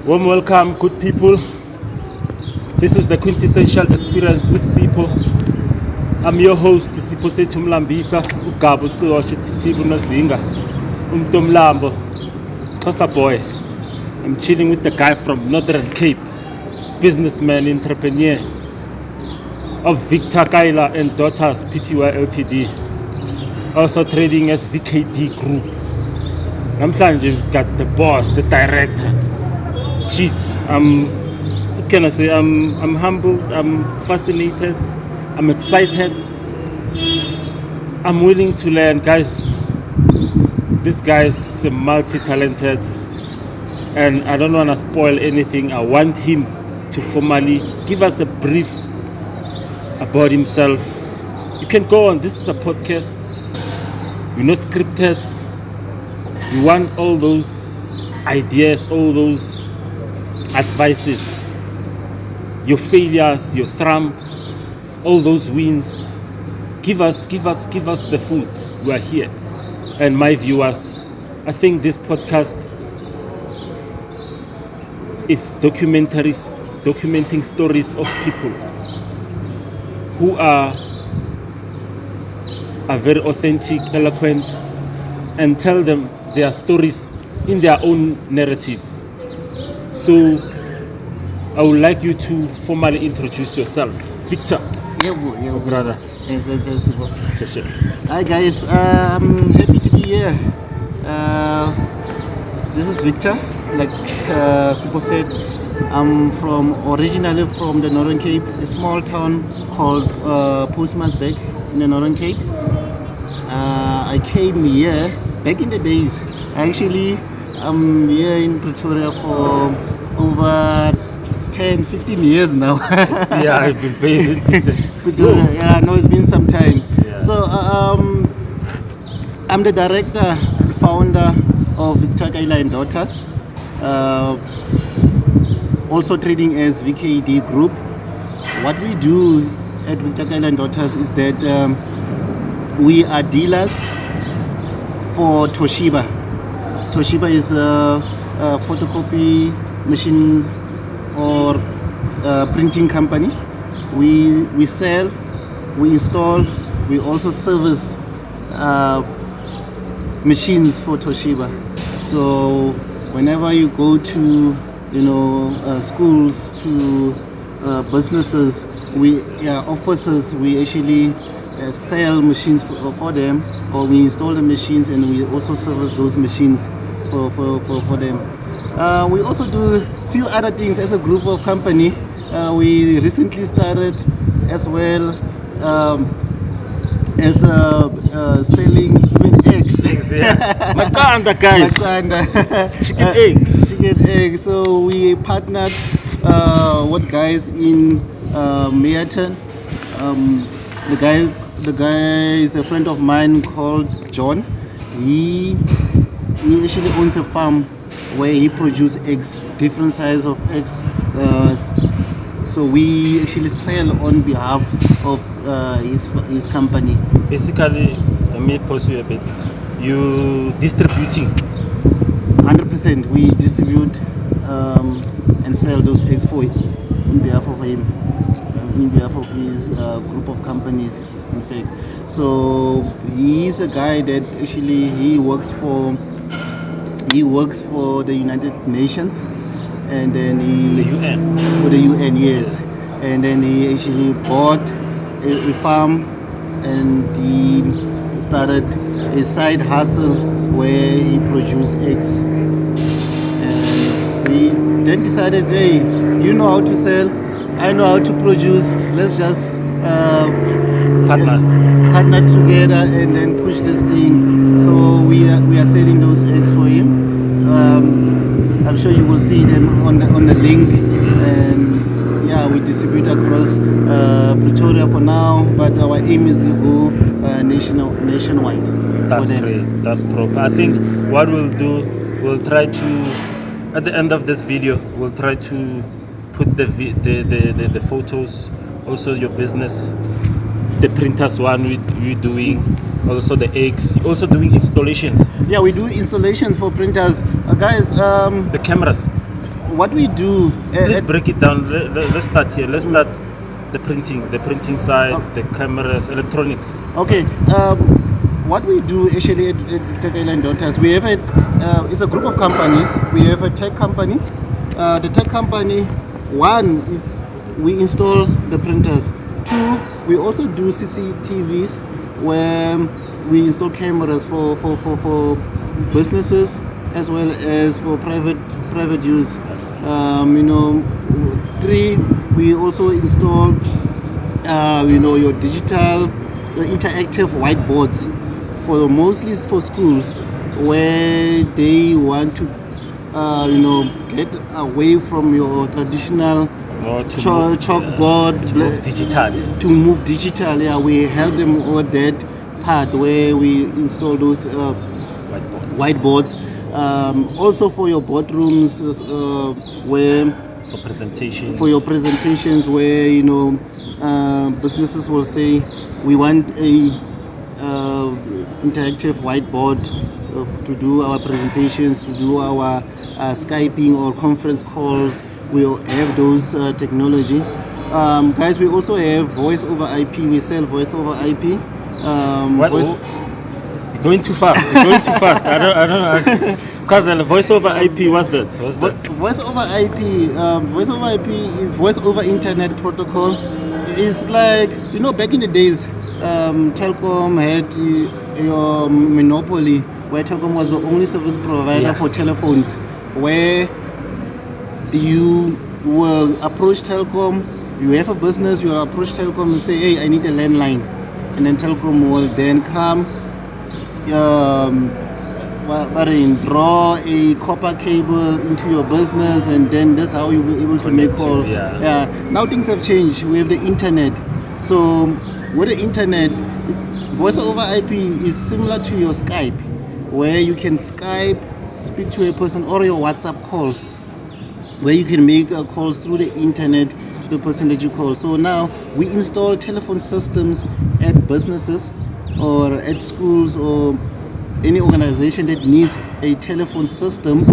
Warm welcome, good people. This is the quintessential experience with Sipho. I'm your host, Sipho Sethu Mlambisa, Ugabo Xioshe Titibu Nazinga, Umtomlambo, Xhosa boy. I'm chilling with the guy from Northern Cape, businessman, entrepreneur of Kaila and Daughters Pty Ltd, also trading as VkD Group. Namhlanje we've got the boss, the director. Jeez, what can I say? I'm humbled, I'm fascinated, I'm excited, I'm willing to learn, guys. This guy is multi-talented, and I don't want to spoil anything. I want him to formally give us a brief about himself. You can go on. This is a podcast. We're not scripted. We want all those ideas, all those advices, your failures, your triumph, all those wins. Give us the food. We are here. And my viewers, I think this podcast is documenting stories of people who are very authentic, eloquent, and tell them their stories in their own narrative. So I would like you to formally introduce yourself. Victor. Yeah, brother. Yes. Hi guys, I'm happy to be here. This is Victor. Like Sipho said, I'm originally from the Northern Cape, a small town called Postmansberg in the Northern Cape. I came here back in the days. Actually, I'm here in Pretoria for over 10-15 years now. Yeah, I've been based Pretoria. Yeah, no, it's been some time. Yeah. So I'm the director and founder of Kaila and Daughters, also trading as VkD Group. What we do at Kaila and Daughters is that we are dealers for Toshiba. Toshiba is a photocopy machine or printing company. We sell, we install, we also service machines for Toshiba. So whenever you go to schools, to businesses, offices, we actually sell machines for them, or we install the machines and we also service those machines for them. We also do a few other things as a group of company. We recently started as well as selling eggs. Yeah. Makanda, guys. Chicken eggs. So we partnered with guys in Mayerton. The guy is a friend of mine called John. He actually owns a farm where he produces eggs, different sizes of eggs. So we actually sell on behalf of his company. Basically, let me pause you a bit. You distributing? 100%. We distribute and sell those eggs for on behalf of him, on behalf of his group of companies. In fact, so he's a guy that actually he works for the United Nations, and then The UN. For the UN, yes. And then he actually bought a farm, and he started a side hustle where he produced eggs. And we then decided, hey, you know how to sell, I know how to produce, let's just partner together and then push this thing. So we are selling those eggs for him. I'm sure you will see them on the link, and yeah, we distribute across Pretoria for now, but our aim is to go nationwide. That's great. That's proper. I think what we'll do, we'll try to, at the end of this video, we'll try to put the photos, also your business the printers one we're doing, also the eggs, also doing installations, Yeah, we do installations for printers, guys. the cameras. What we do? Let's break it down. Let's start here. Let's start the printing side, the cameras, electronics. Okay. What we do actually at Kaila and Daughters, we have it's a group of companies. We have a tech company. The tech company, one is we install the printers. Two, we also do CCTVs where we install cameras for businesses as well as for private use. Three, we also install your digital, your interactive whiteboards for mostly for schools where they want to get away from your traditional chalkboard to move digital. Yeah, we help them with that part where we install those whiteboards. Also for your boardrooms, where for your presentations, where businesses will say we want a interactive whiteboard to do our presentations, to do our Skyping or conference calls. We'll have those technology. Guys, we also have voice over IP. We sell voice over IP. You're going too fast. You're going too fast. I don't. Because voice over IP, what's that? Voice over IP. Voice over IP is voice over internet protocol. It's like back in the days, Telkom had your monopoly, where Telkom was the only service provider for telephones, where you will approach Telkom. You have a business, you will approach Telkom and say, hey, I need a landline, and then Telkom will then come. Draw a copper cable into your business, and then that's how you'll be able to make call. Now things have changed. We have the internet. So with the internet, voice over IP is similar to your Skype, where you can Skype, speak to a person, or your WhatsApp calls, where you can make calls through the internet to the person that you call. So now we install telephone systems at businesses or at schools or any organization that needs a telephone system,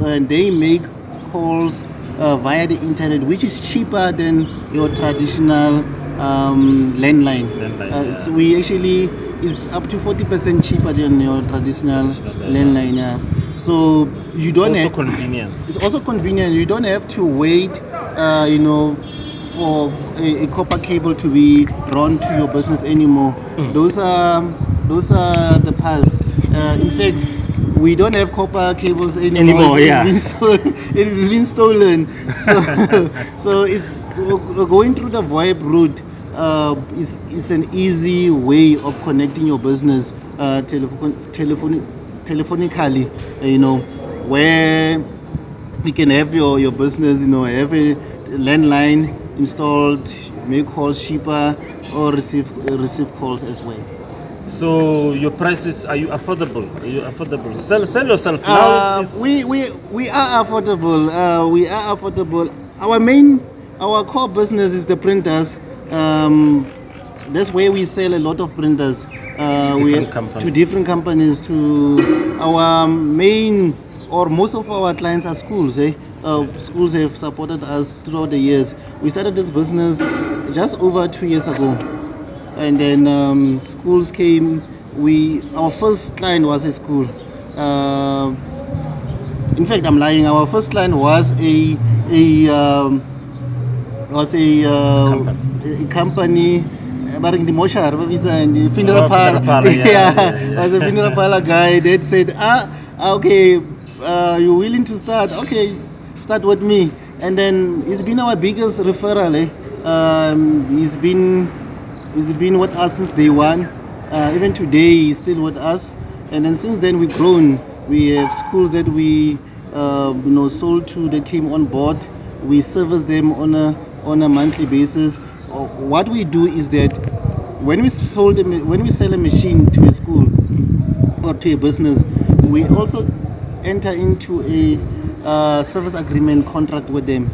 and they make calls via the internet, which is cheaper than your traditional landline. So we actually, it's up to 40% cheaper than your traditional landline. So you don't have. Convenient. It's also convenient. You don't have to wait, for a copper cable to be run to your business anymore. Those are the past. In fact, we don't have copper cables anymore. It has been stolen. So going through the VoIP route is an easy way of connecting your business telephonically. Where you can have your business, have a landline installed, make calls cheaper, or receive calls as well. So your prices, are you affordable? Sell yourself now. We are affordable. Our core business is the printers. That's where we sell a lot of printers to different companies. To our main, or most of our clients are schools. Schools have supported us throughout the years. We started this business just over 2 years ago, and then schools came. Our first client was a school. In fact, I'm lying. Our first client was a company. But in the Moshar, and the funeral parlor, was a funeral parlor guy that said, okay, you're willing to start? Okay, start with me. And then he's been our biggest referral. He's been with us since day one. Even today, he's still with us. And then since then, we've grown. We have schools that we sold to, that came on board. We service them on a monthly basis. What we do is that when we sell a machine to a school or to a business, we also enter into a service agreement contract with them,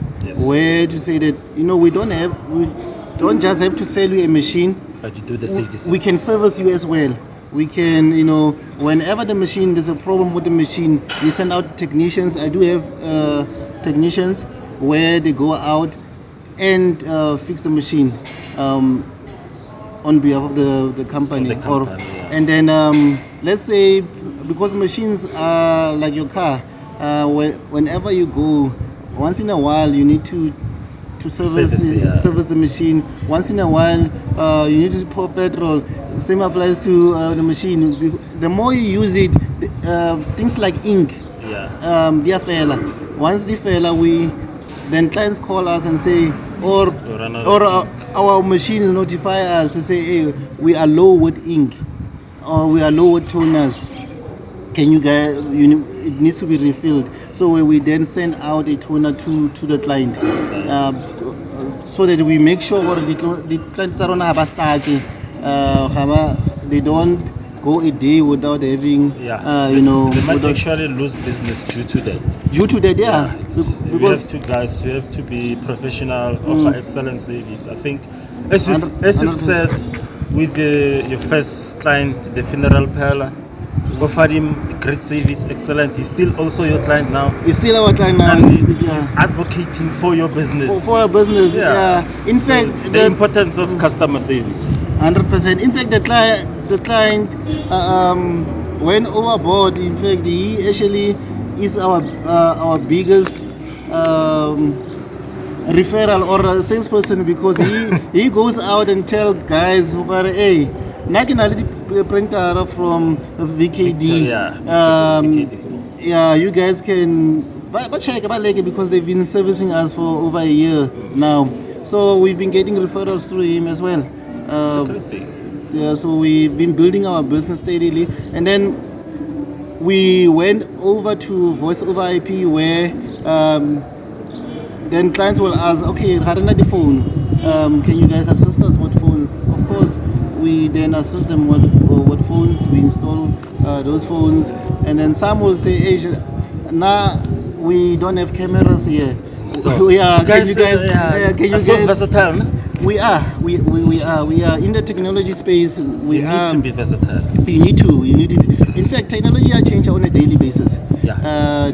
where to say that we don't just have to sell you a machine. But you do the service. we can service you as well. We can, whenever the machine, there's a problem with the machine, we send out technicians. I do have technicians where they go out and fix the machine on behalf of the company. Yeah. And then let's say, because machines are like your car, whenever you go, once in a while you need to service the machine. Once in a while you need to pour petrol. Same applies to the machine. The more you use it, things like ink, they fella. Once they fella, then clients call us and say, or our machines notify us to say, hey, we are low with ink, or we are low with toners. Can you guys, it needs to be refilled. So we then send out a toner to the client, so that we make sure that the clients are on a stack. They don't go a day without having, they might actually lose business due to that. Because you have to be professional, offer excellent service. I think, as you've said, with your first client, the funeral parlor, offered him great service, excellent. He's still also your client now. He's still our client now. And he's advocating for your business. For your business, In fact, the importance of customer service. 100%. In fact, the client went overboard. In fact, he actually is our biggest referral or salesperson, because he goes out and tell guys, hey, nationality printer from VkD. VkD Group. You guys can check because they've been servicing us for over a year now. So we've been getting referrals through him as well. It's a good thing. So we've been building our business steadily, and then we went over to voice over IP, where then clients will ask, okay, Harana the phone, can you guys assist us with phones? Of course, we then assist them with phones. We install those phones, and then some will say, hey, nah, we don't have cameras here. Can you guys versatile, no? We are in the technology space. You need to be versatile. You need it. In fact, technology has changed on a daily basis.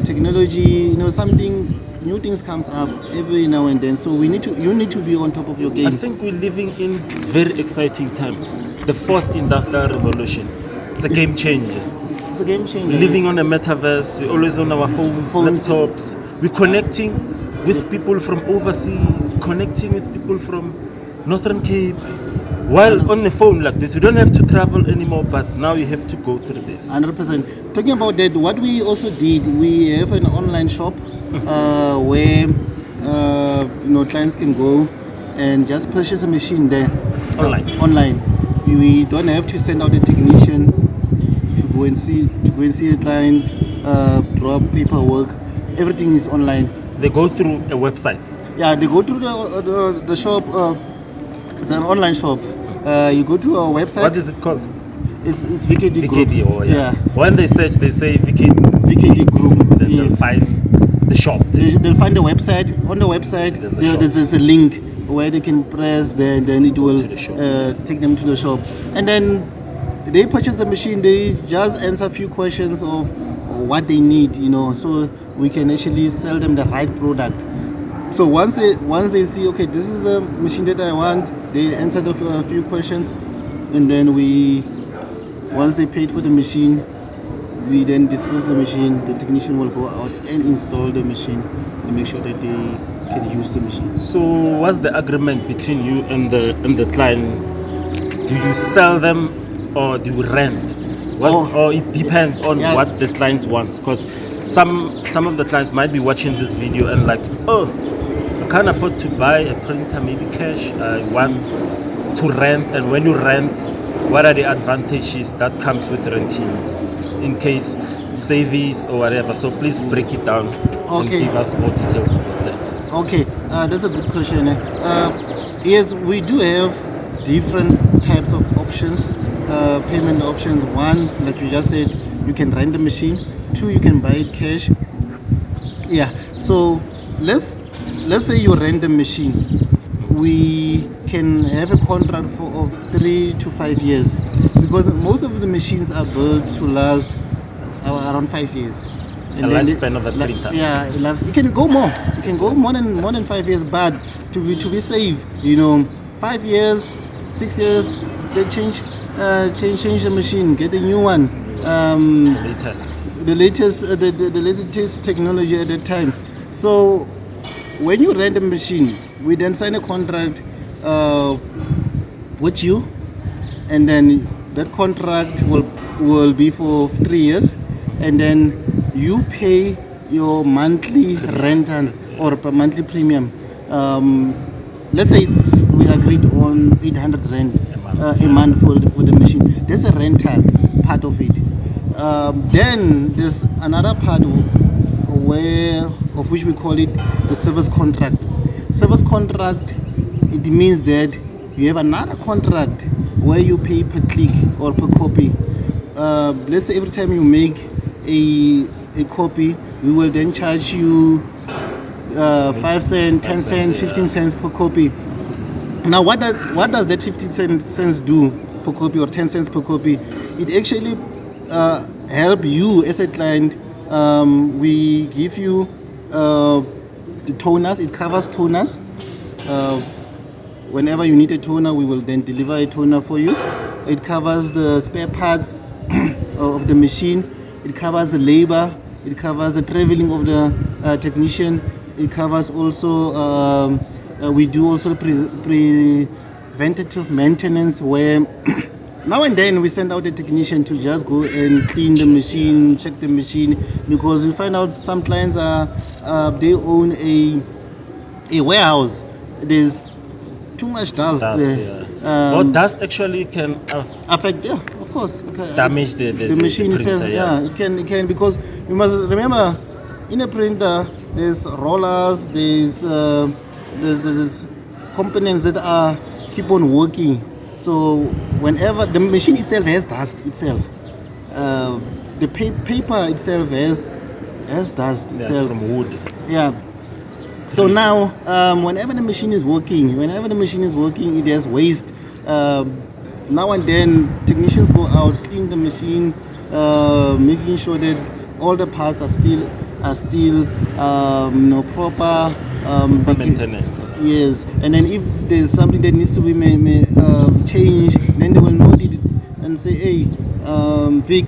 Technology, new things comes up every now and then. So you need to be on top of your game. I think we're living in very exciting times. The fourth industrial revolution. It's a game changer. It's a game changer. We're living on a metaverse. We're always on our phones, laptops. We're connecting with people from overseas, connecting with people from Northern Cape. While on the phone like this, you don't have to travel anymore, but now you have to go through this. 100%. Talking about that, what we also did, we have an online shop where clients can go and just purchase a machine there. Online. We don't have to send out a technician to go and see a client, drop paperwork. Everything is online. They go through a website. Yeah, they go through the shop. It's an online shop. You go to our website. What is it called? It's VkD Group. When they search, they say VkD Group. Then they'll find the shop. They'll find the website. On the website, there's a link where they can press. Then it will take them to the shop. And then they purchase the machine. They just answer a few questions of what they need, so we can actually sell them the right product. So once they see, okay, this is the machine that I want, they answer a few questions, and then once they paid for the machine, we then dispose the machine. The technician will go out and install the machine to make sure that they can use the machine. So what's the agreement between you and the client? Do you sell them or do you rent? Or it depends on what the client wants, because some of the clients might be watching this video and like, oh, I can't afford to buy a printer, maybe cash. I want to rent. And when you rent, what are the advantages that comes with renting in case savings or whatever? So please break it down and give us more details about that. Okay, that's a good question. Yes, we do have different types of options, payment options. One, like you just said, you can rent the machine. Two, you can buy it cash. So let's say you rent the machine. We can have a contract of 3 to 5 years, because most of the machines are built to last around 5 years. The lifespan of a printer. Yeah, it can go more. It can go more than 5 years, but to be safe, 5 years, 6 years, they change the machine, get a new one. The latest technology at that time. So when you rent a machine, we then sign a contract with you, and then that contract will be for 3 years, and then you pay your monthly rental or monthly premium. Let's say we agreed on 800 rand a month for the machine. There's a rental part of it. Then there's another part of which we call it the service contract. Service contract, it means that you have another contract where you pay per click or per copy. Let's say every time you make a copy, we will then charge you 5 cents, 10 cents, 15 cents per copy. Now, what does that 15 cents do per copy or 10 cents per copy? It actually help you as a client. We give you the toners. It covers toners. Whenever you need a toner, we will then deliver a toner for you. It covers the spare parts of the machine. It covers the labor. It covers the traveling of the technician. It covers also, we do also preventative maintenance, where now and then we send out a technician to just go and clean the machine, check the machine, because we find out some clients they own a warehouse. There's too much dust there. Dust actually can affect, yeah, of course, damage the machine printer, itself. Yeah, it can, because you must remember, in a printer there's rollers, there's components that are keep on working. So whenever the machine itself has dust itself, the paper itself has dust itself. From wood. Yeah. So now, whenever the machine is working, it has waste. Now and then, technicians go out, clean the machine, making sure that all the parts are still proper. Maintenance. Yes, and then if there's something that needs to be changed, then they will note it and say, hey, Vic,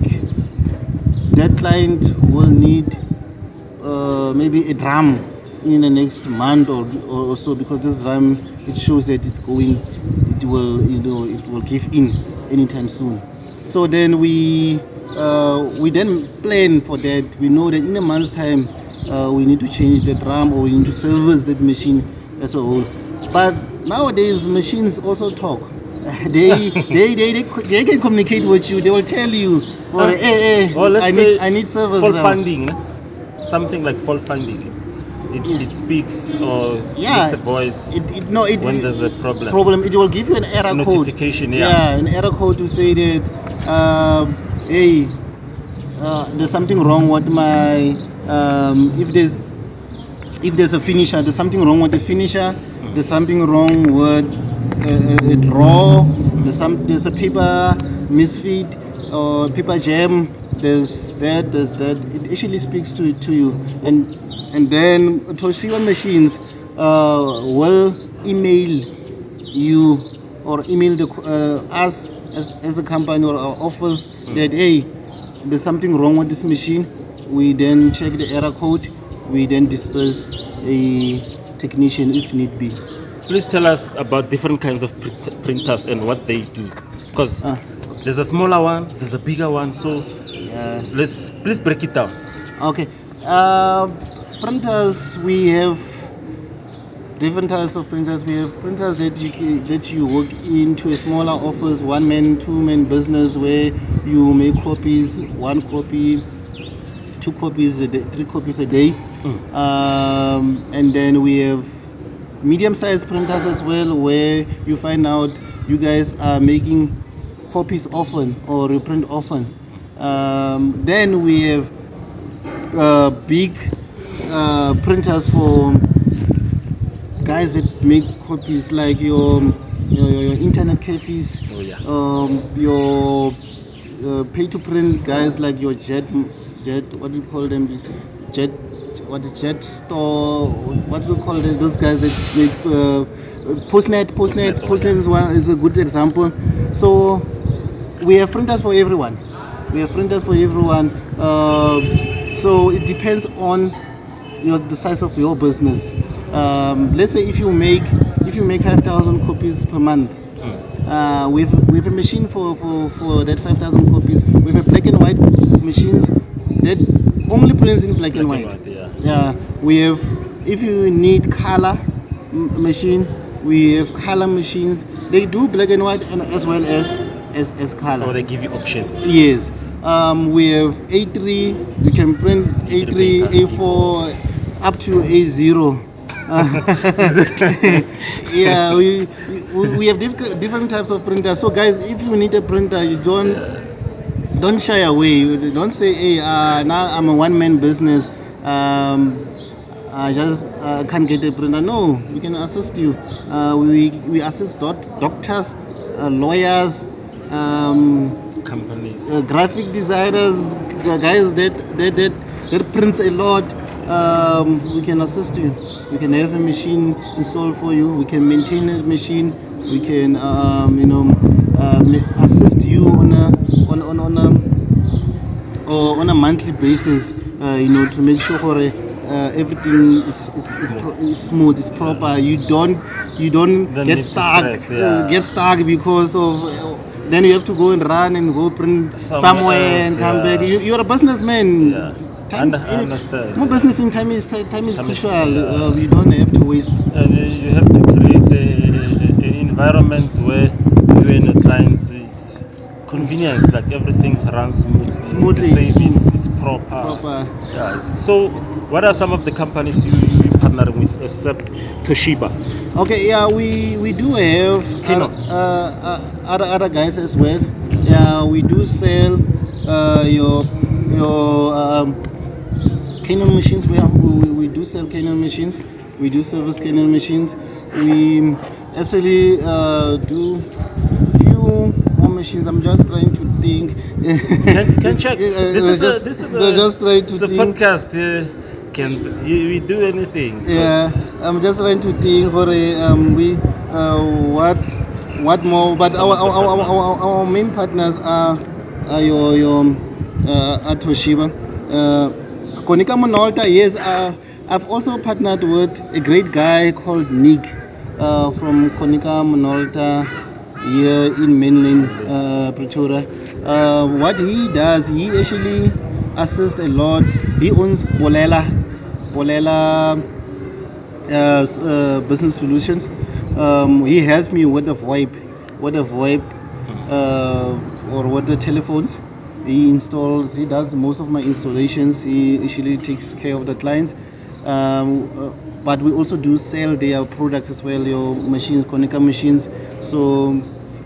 that client will need maybe a drum in the next month or so, because this drum, it shows that it will give in anytime soon. So then we then plan for that. We know that in a month's time we need to change the drum, or we need to service that machine as a whole. But nowadays machines also talk. They can communicate with you. They will tell you, hey, I need service. Fault finding, something like fault finding. It speaks or makes a voice when there's a problem. It will give you an error notification, code. An error code to say that, hey, there's something wrong with my if there's a finisher, there's something wrong with the finisher. There's something wrong with a draw. There's a paper misfit or paper jam. There's that. It actually speaks to you, and then Toshiba machines will email you or email us as a company or our office that, hey, there's something wrong with this machine. We then check the error code. We then disperse a technician if need be. Please tell us about different kinds of printers and what they do, because there's a smaller one, there's a bigger one, so please break it down. Okay. Printers, we have different types of printers. We have printers that you work into a smaller office, 1-man, 2-man business, where you make copies, 1 copy, 2 copies a day, 3 copies a day. And then we have medium-sized printers as well, where you find out you guys are making copies often or reprint often. Then we have big printers for guys that make copies, like your your internet cafes, Oh yeah. your pay to print guys like your jet, what do you call them, jet, jet store, what do you call them, those guys that make postnet Yeah. is one, is a good example. So we have printers for everyone. We have printers for everyone. So it depends on the size of your business. Let's say if you make 5,000 copies per month, with a machine for that 5,000 copies, with a black and white machines that only prints in black and white. Yeah. Yeah, we have. If you need color machine, we have color machines. They do black and white and as well as color. Or they give you options. Yes. We have A3. You can print A3, A4, up to A0. Yeah, we have different types of printers. So guys, if you need a printer, you don't shy away. You don't say, hey, now I'm a one-man business. I just can't get a printer. No, we can assist you. We assist doctors, lawyers, Companies, graphic designers, guys that prints a lot. We can assist you. We can have a machine installed for you. We can maintain a machine. We can assist you on a monthly basis. To make sure everything is smooth, is proper. You don't get stuck. Get stuck because of. Then you have to go and run and go print somewhere and come back. You're a businessman. Time, I understand. More business in time is crucial. We don't have to waste. And you have to create an environment where you and the clients, it's convenience, like everything runs smoothly. The service is proper. Yeah. So, what are some of the companies you partnering with except Toshiba? Okay, yeah, we do have other guys as well. Yeah, we do sell your Canon machines. We do sell Canon machines. We do service Canon machines. We actually do few more machines. I'm just trying to think. Can check. This is just trying to it's think. A podcast. Can we do anything? Yeah, I'm just trying to think for what more. But our main partners are your Toshiba, Konica Minolta. Yes, I've also partnered with a great guy called Nick from Konica Minolta here in mainland Pretoria. What he does, he actually assists a lot. He owns Bolela Business Solutions. He helps me with the VoIP, or with the telephones. He does most of my installations. He actually takes care of the clients. But we also do sell their products as well, your machines, Konica machines. So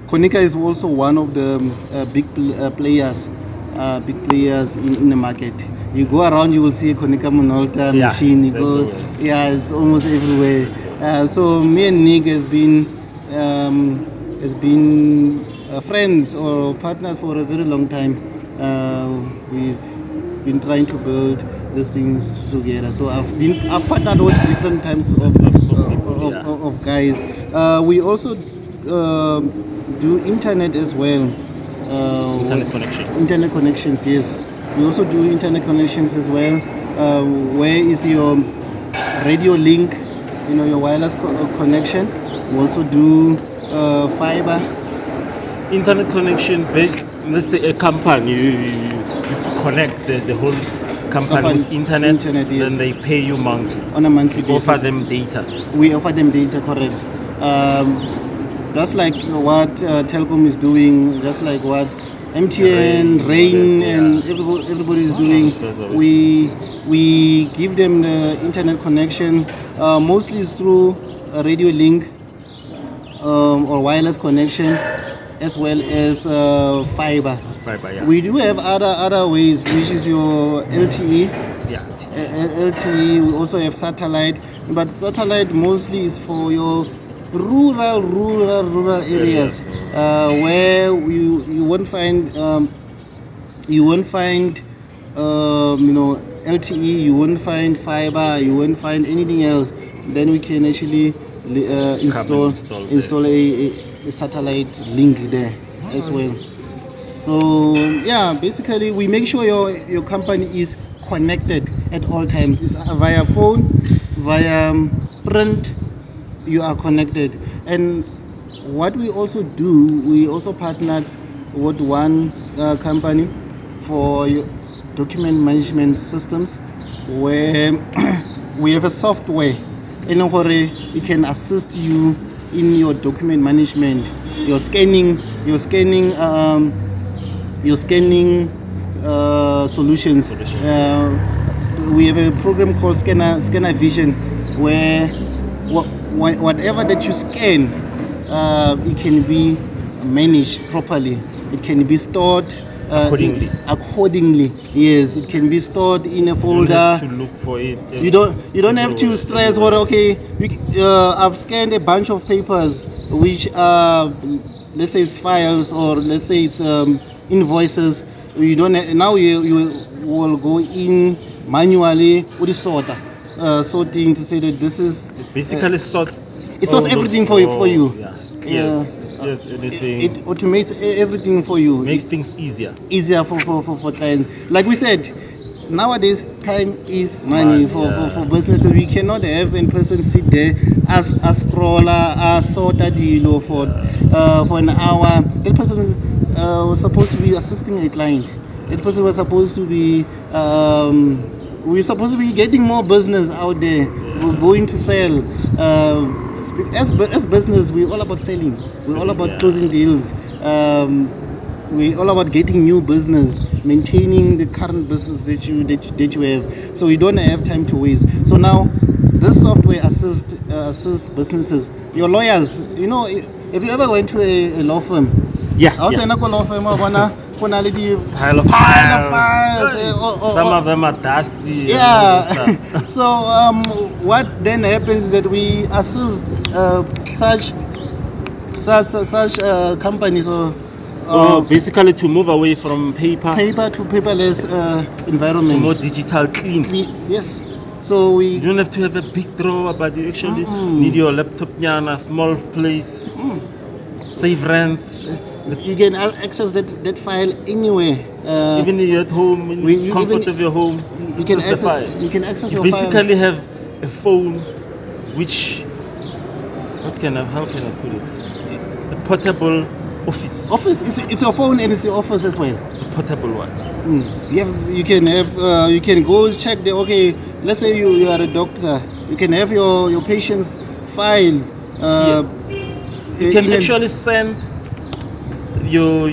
Konica is also one of the big players in the market. You go around, you will see a Konica Minolta machine. It's almost everywhere. So me and Nick has been friends or partners for a very long time. We've been trying to build these things together. So I've partnered with different types of guys. We also do internet as well. Internet connections, yes. We also do internet connections as well. Where is your radio link? Your wireless connection. We also do fiber. Internet connection based. Let's say a company, you connect the whole company with internet, yes. Then they pay you monthly. On a monthly basis. Offer them data. We offer them data, correct. Just like what Telkom is doing, just like what MTN, Rain, and everybody is doing. We give them the internet connection. Mostly it's through a radio link or wireless connection, as well as fiber. We do have other ways, which is your LTE. LTE. We also have satellite, but satellite mostly is for your rural areas where you won't find LTE, you won't find fiber, you won't find anything else. Then we can actually install a satellite link there as well. So yeah, basically we make sure your company is connected at all times. It's via phone, via print, you are connected. And what we also do, we also partnered with one company for document management systems, where we have a software in order it can assist you in your document management, your scanning solutions. We have a program called Scanner Vision, where whatever that you scan, it can be managed properly. It can be stored accordingly. Yes, it can be stored in a folder. You don't have to look for it. You don't have to stress what. Okay, I've scanned a bunch of papers, which let's say it's files, or let's say it's invoices. You don't now you will go in manually with the sorting to say that this is basically sorts. It sorts everything for you. Yeah. Yes, anything. It automates everything for you. Makes things easier for clients. Like we said, nowadays time is money for businesses. We cannot have in person sit there as a scroller, as sort a deal for an hour. That person was supposed to be assisting a client. That person was supposed to be we're supposed to be getting more business out there. We're going to sell. As business, we're all about selling. We're all about closing deals. We're all about getting new business, maintaining the current business that you have. So we don't have time to waste. So now, this software assists businesses. Your lawyers, if you ever went to a law firm, law firm, pile of files. Some of them are dusty. Yeah. So what then happens is that we assist such companies or basically to move away from paper to paperless environment, to more digital, clean. Yes. So you don't have to have a big drawer, but you actually need your laptop in a small place. Save rents. You can access that file anywhere. Even if you're at home, in the comfort of your home, you can access your file. You basically file. have a phone, which how can I put it? A portable office. It's your phone and it's your office as well. It's a portable one. You can go check let's say you are a doctor. You can have your patient's file. You can actually send your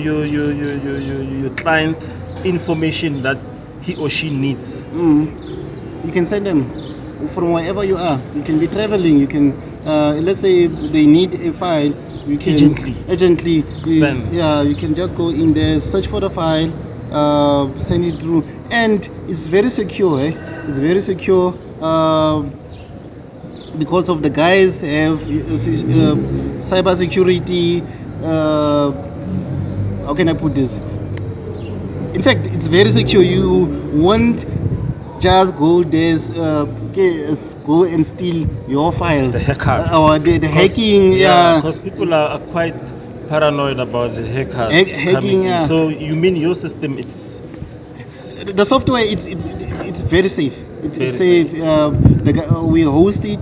client information that he or she needs. You can send them from wherever you are. You can be traveling. You can let's say if they need a file, you can urgently send. You can just go in there, search for the file, send it through, and it's very secure. It's very secure. Because of the guys have cyber security. How can I put this? In fact, it's very secure. You won't just go there, go and steal your files. The hackers. Or the hacking. Because people are quite paranoid about the hackers hacking. So you mean your system? It's the software. It's very safe. It's safe. We host it.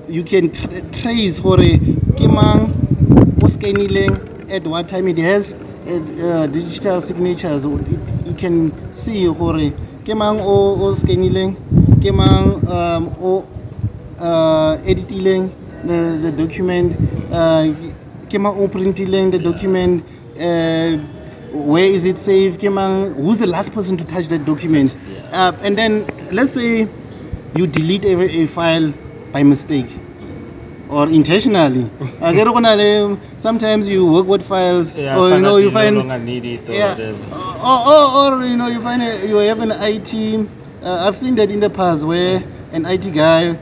You can trace for a Kimang scanning at what time it has digital signatures. It can see for Kimang or scanning, Kimang or editing the document, Kimang or printing the document. Where is it saved? Kimang, who's the last person to touch that document? And then let's say you delete a file by mistake or intentionally. Sometimes you work with files, or you find no longer need it, or whatever. You find you have an IT. I've seen that in the past where an IT guy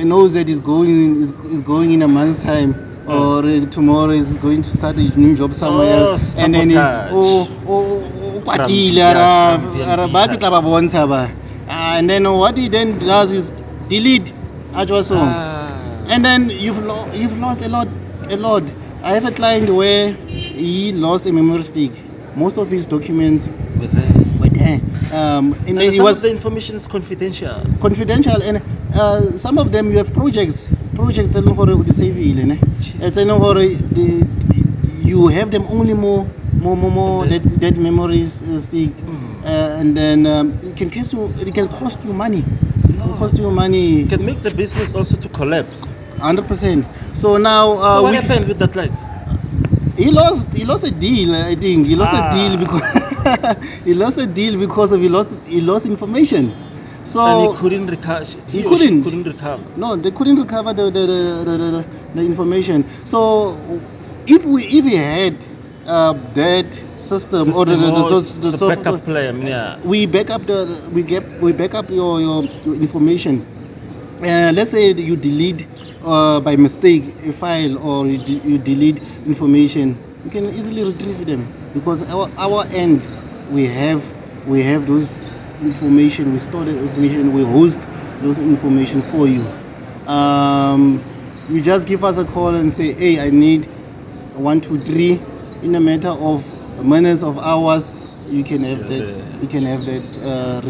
knows that is going in a month's time, or tomorrow is going to start a new job somewhere else, and then sabotage. kwatile, Grumpy and ara ba ke bitter. tla ba bontsha ba. And then what he then does is delete actual song. And then you've lost a lot. I have a client where he lost a memory stick. Most of his documents With the- were there. And and then he some was of the information is confidential. confidential, and some of them you have projects e leng gore o di save-ile, ne? It's e leng gore you have them only more that memories stick, and then it can cost you money. It can cost you money. It can make the business also to collapse. 100%. So now So what happened with that client? he lost a deal. I think he lost a deal because he lost a deal because of he lost information. So And he couldn't recover. He or she couldn't. couldn't recover. No, they couldn't recover the information. So if we had that system, or the backup plan, yeah. we back up your information. Let's say you delete by mistake a file, or you delete information, you can easily retrieve them, because our end we have those information, we store the information, we host those information for you. You just give us a call and say, hey, I need 1, 2, 3 in a matter of minutes of hours. You can have that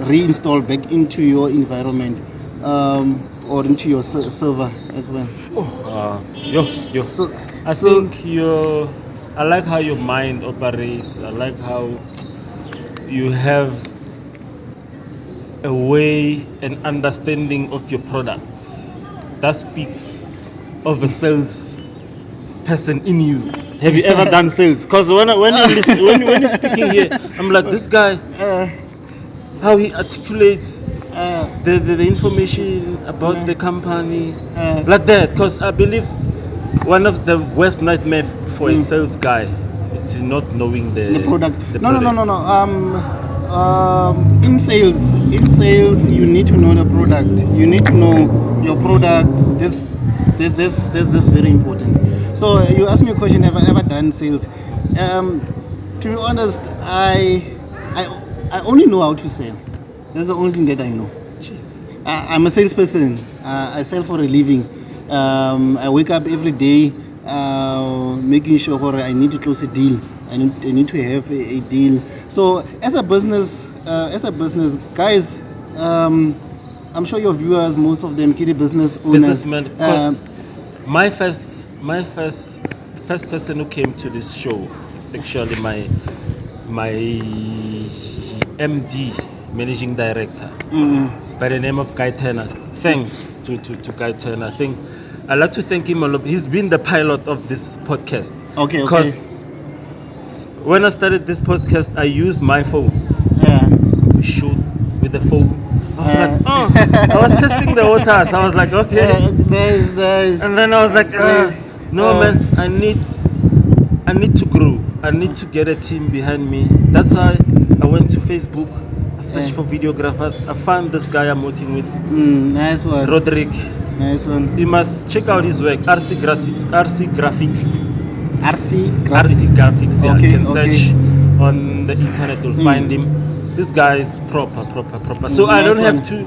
reinstalled back into your environment, or into your server as well. I like how your mind operates. I like how you have a way and understanding of your products. That speaks of a sales person in you. Have you ever done sales? Because when you're speaking here, I'm like, this guy, how he articulates the information about the company, like that. Because I believe one of the worst nightmares for a sales guy is not knowing the product. The No. product. In sales, you need to know the product. You need to know your product. That's very important. So you asked me a question: have I ever done sales? To be honest, I only know how to sell. That's the only thing that I know. I'm a salesperson. I sell for a living. I wake up every day making sure I need to close a deal. I need to have a deal. So as a business guys, I'm sure your viewers, most of them, key business owners. Businessman. Because my first person who came to this show is actually my MD, managing director, by the name of Guy Turner. Thanks to Guy Turner. I think I'd like to thank him a lot. He's been the pilot of this podcast. Okay. Because when I started this podcast, I used my phone. We shoot with the phone. I was testing the waters. I was like, okay. Nice. And then I was like, no man, I need to grow. I need to get a team behind me. That's why I went to Facebook, I searched for videographers. I found this guy I'm working with. Nice one. Roderick. Nice one. You must check out his work. RC Graphics. RC Graphics. Yeah. Okay, You can search on the internet. You'll find him. This guy is proper. So I don't have to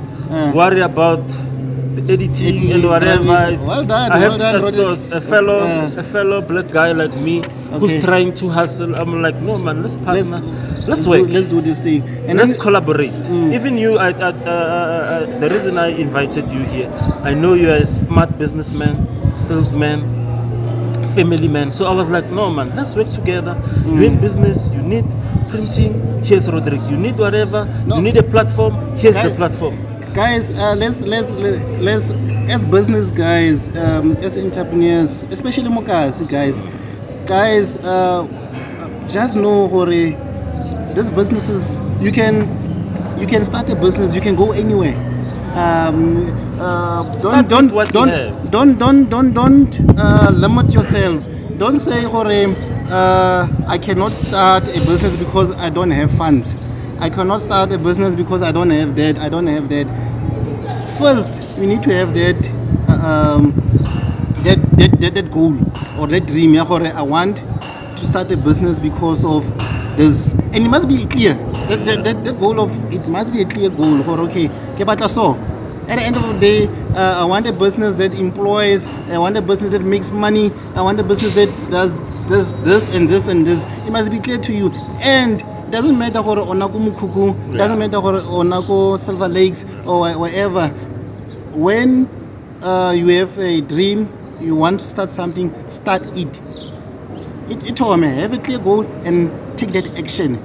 worry about the editing and whatever. Well done. I have to outsource a fellow black guy like me who's trying to hustle. I'm like, no man, let's partner. Let's work. Let's do this thing. And let's collaborate. Even you, the reason I invited you here, I know you're a smart businessman, salesman, family man. So I was like, no man, let's work together. You need business, you need printing. Here's Roderick. You need whatever. You need a platform. Here's the platform. Guys, let's as business guys, as entrepreneurs, especially Mokasi guys, just know these businesses, you can start a business, you can go anywhere. Don't limit yourself. Don't say I cannot start a business because I don't have funds. I cannot start a business because I don't have that. first we need to have that goal or that dream. Yeah, I want to start a business because of this, and it must be clear. That goal of it must be a clear goal. For okay, so at the end of the day, I want a business that employs. I want a business that makes money. I want a business that does this and this and this. It must be clear to you, and it doesn't matter for Onako Mukuku, doesn't matter for Onako Silver Lakes or wherever. When you have a dream, you want to start something, start it. It all, man. Have a clear goal and take that action.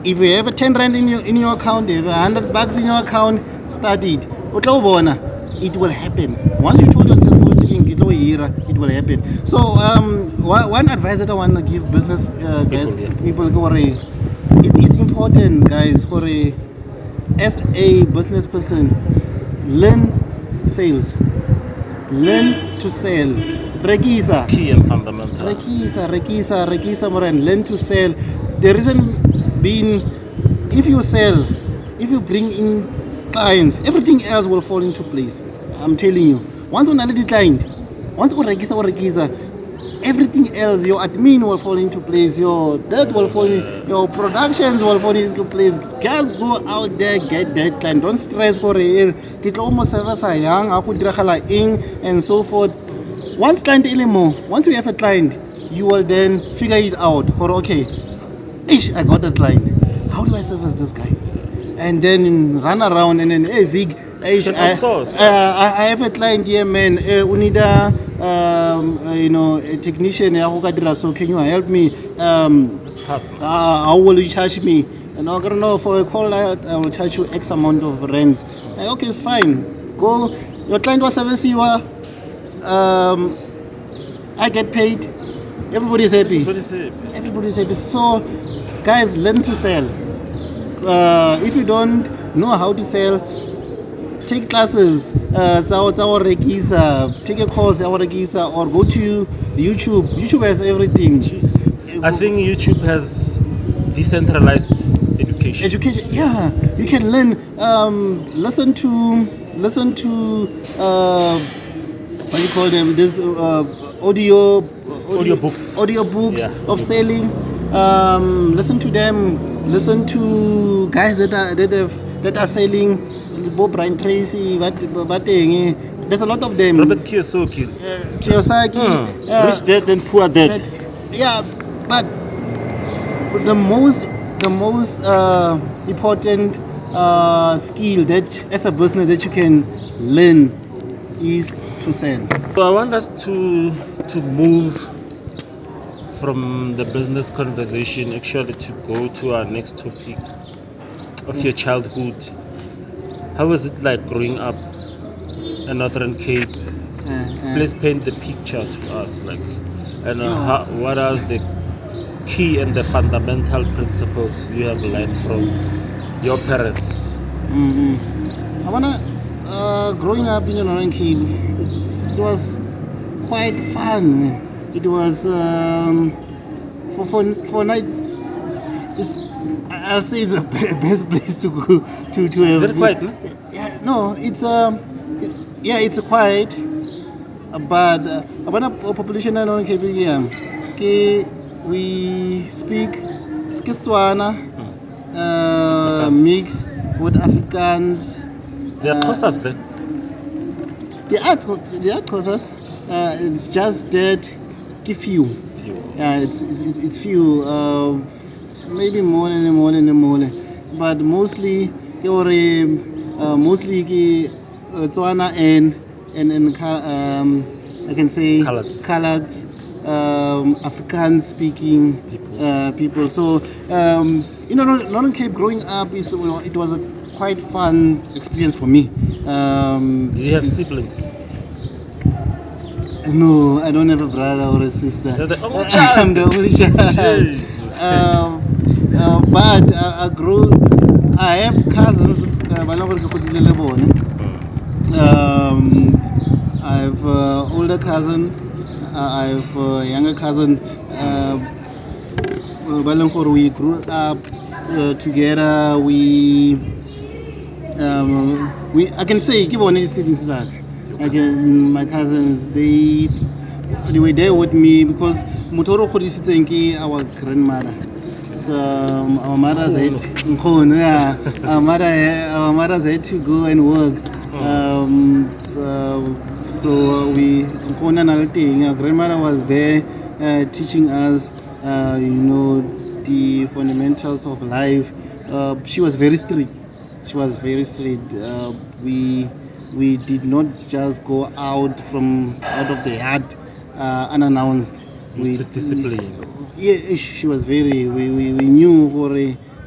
If you have a 10 rand in your account, if you have $100 in your account, start it. It will happen. Once you told yourself it will happen. So one advice that I want to give business guys, people it's important, guys, as a business person, learn sales, learn to sell. Rekisa. Key and fundamental. Rekisa, Moran. Learn to sell. The reason being, if you sell, if you bring in clients, everything else will fall into place. I'm telling you. Once you already client, once you Rekisa, everything else, your admin will fall into place, your that will fall in, your productions will fall into place. Just go out there, get that client. Don't stress for a year. Get almost young, and so forth. Once client once you have a client, you will then figure it out for okay, I got a client. How do I service this guy? And then run around and then hey Vic, I have a client here, man. We need a technician. So can you help me? How will you charge me? And I don't know, for a call out, I will charge you X amount of rents. Okay, it's fine. Go. Your client was service you. I get paid. Everybody's happy. Everybody's happy. So, guys, learn to sell. If you don't know how to sell, take classes. Take a course, or go to YouTube. YouTube has everything. I think YouTube has decentralized education. Yeah, you can learn. Listen to what do you call them? This audiobooks of selling. Listen to them. Listen to guys that are selling. Bob Brian Tracy, there's a lot of them. Robert Kiyosaki. Rich Dad and Poor Dad. Yeah, but the most important skill that as a business that you can learn is to sell. So I want us to move from the business conversation actually to go to our next topic of your childhood. How was it like growing up in Northern Cape? Please paint the picture to us, like, and what are the key and the fundamental principles you have learned from your parents? I wanna growing up in Northern Cape, it was quite fun. It was for night. I'll say it's the best place to go to it's have. Very quiet, no? Yeah, no, it's it's quiet, but when a population in Northern Cape, we speak Setswana, mix with Afrikaans. There are Xhosas there. There are Xhosas. It's just that few. Yeah, it's few. Maybe more and more. But mostly Tswana and I can say colored African speaking people. So Northern Cape growing up, it was a quite fun experience for me. Do you have siblings? No, I don't have a brother or a sister. You're the only child. I'm the only child. But I have cousins. I have older cousin. I have a younger cousin. We grew up together. We I can say give on siblings my cousins they were there with me because Motoro Kodisitenki our grandmother. So our mothers had yeah, our mothers had to go and work. So we our grandmother was there teaching us the fundamentals of life. She was very strict. She was very strict. We did not just go out of the yard unannounced. Discipline. Yeah, she was very. We knew for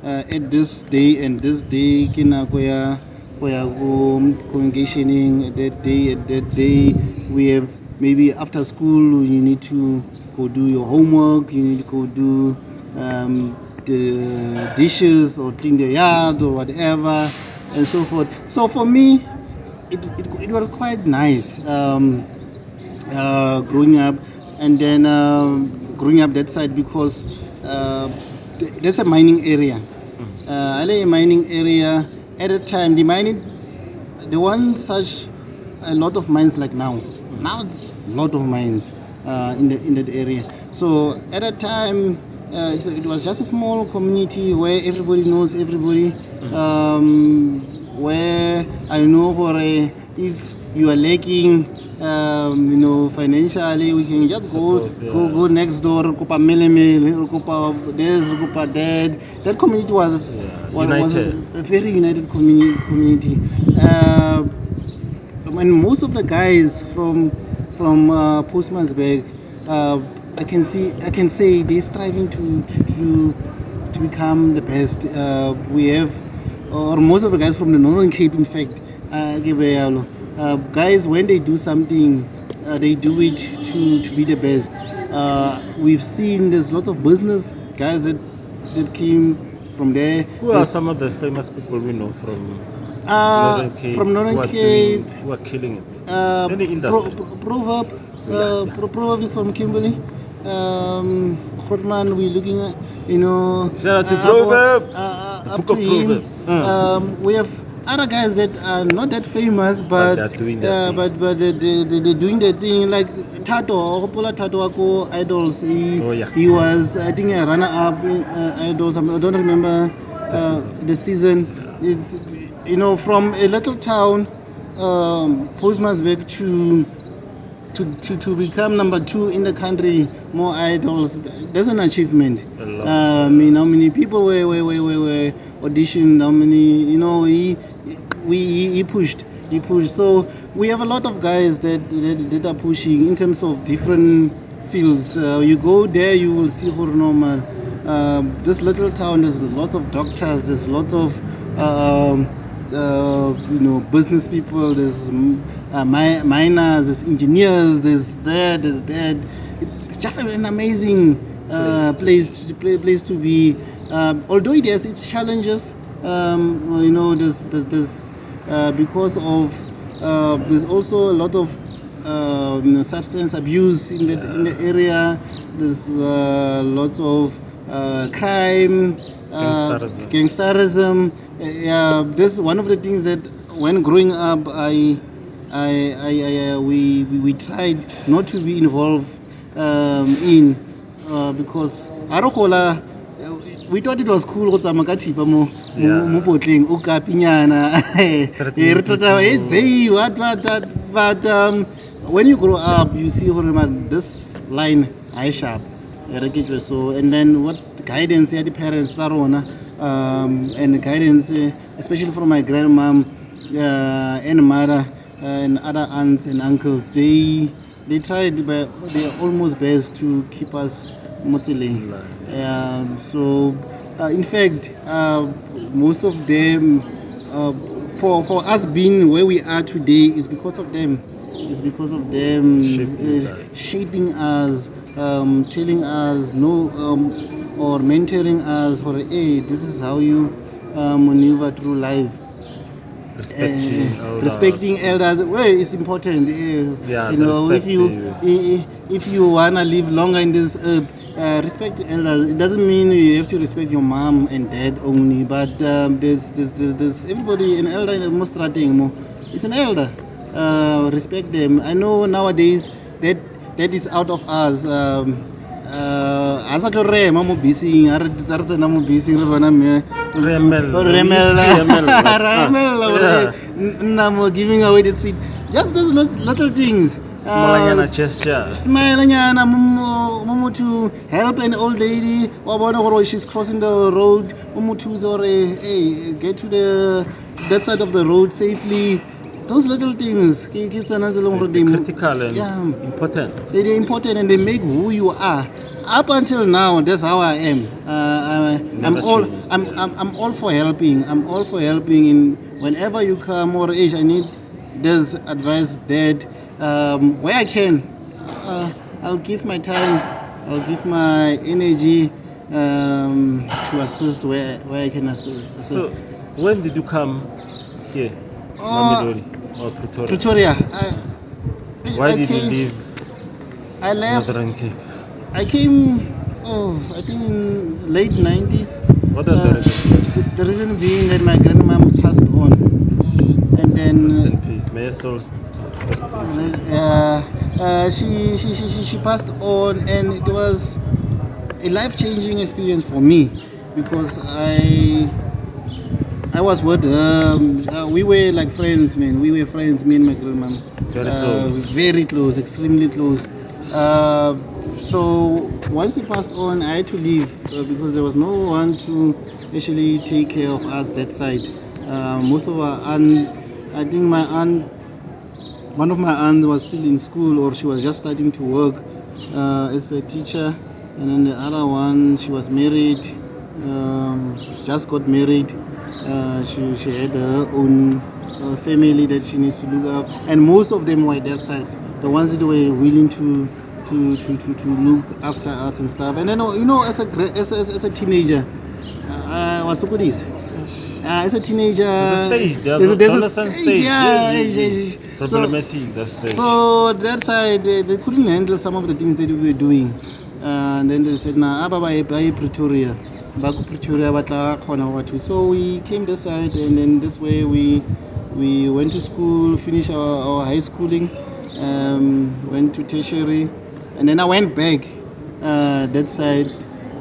at this day and this day kina koya go congregationing at that day we have maybe after school you need to go do your homework, you need to go do the dishes or clean the yard or whatever and so forth. So for me it was quite nice growing up, and then growing up that side because that's a mining area. I lay a mining area at a time. The mining, there weren't such a lot of mines like now. Now it's a lot of mines in that area. So at a time, it was just a small community where everybody knows everybody. Where I know for if you are lacking, financially, we can just go next door, Kupa Melemele, Kupa this, Kupa that. That community was a very united community. And most of the guys from Postmansberg, I can say they're striving to become the best. We have, or most of the guys from the Northern Cape, in fact, guys when they do something, they do it to be the best. We've seen there's a lot of business guys that came from there. Who are some of the famous people we know from Northern Cape? From Northern Cape, who are killing it? Any industry. Proverb is from Kimberley. Khotman, we're looking at, shout out to Proverb. Up to him. We have other guys that are not that famous, but they're doing their thing. But they're doing their thing. Like Tato, Opola Tato Ako Idols. He was, I think, a runner-up in Idols. I don't remember the season. It's from a little town, Postmansberg to become number 2 in the country, more idols. That's an achievement. I mean, how many people were auditioned? How many? He pushed. He pushed. So we have a lot of guys that are pushing in terms of different fields. You go there, you will see normal. This little town, there's lots of doctors. There's lots of business people, there's miners, there's engineers, there's that. It's just an amazing place to be. Although it has its challenges, there's because of there's also a lot of substance abuse in the area. There's lots of crime, gangsterism. This is one of the things that when growing up, we tried not to be involved in because Arokola. We thought it was cool go makatipa mo potleng o kapinyana but when you grow up you see this line I sharp so and then what guidance the parents and guidance especially from my grandmom and mother and other aunts and uncles, they tried their almost best to keep us motivated. So in fact most of them for us being where we are today is because of them. It's because of them shaping us, telling us no, or mentoring us for hey, this is how you maneuver through life. Respecting elders, well, it's important. If you wanna live longer in this earth, respect elders. It doesn't mean you have to respect your mom and dad only, but there's everybody, an elder in most starting. It's an elder. Respect them. I know nowadays that is out of us. A sa tlo rema mo busing, a re tsena mo busing re bona me Remella. remella Yeah. nna mo giving away the seat. Just those little things. Small gesture. Smilanyana momo to help an old lady wa bona gore she's crossing the road, momo to hey, get to that side of the road safely. Those little things They're critical and yeah, important. they're important, and they make who you are. Up until now, that's how I am. Never change. I'm all for helping. I'm all for helping. In whenever you come or age, I need this advice, Dad. Where I can, I'll give my time. I'll give my energy to assist where I can assist. So, when did you come here? Mamelodi or Pretoria? Pretoria. Why I did you came- leave I left. Northern Cape? I came, I think in late 90s. What was the reason? The reason being that my grandmom passed on. And then Rest in peace. May your soul rest in peace. she passed on, and it was a life-changing experience for me because I was with her. We were like friends, man. We were friends, me and my grandmom. Very close. Very close, extremely close. So once he passed on, I had to leave because there was no one to actually take care of us that side. Most of our aunts, I think my aunt, one of my aunts was still in school, or she was just starting to work as a teacher, and then the other one, she was married, she just got married. She had her own family that she needs to look up, and most of them were that side, the ones that were willing to look after us and stuff. And then as a teenager, what's so good is as a teenager, There's a stage. There's adolescent stage. yeah. Problematic, that stage. So that side, they couldn't handle some of the things that we were doing. And then they said, nah, buy Pretoria. Back to Pretoria, but so we came this side, and then this way we went to school, finished our high schooling, went to tertiary, and then I went back that side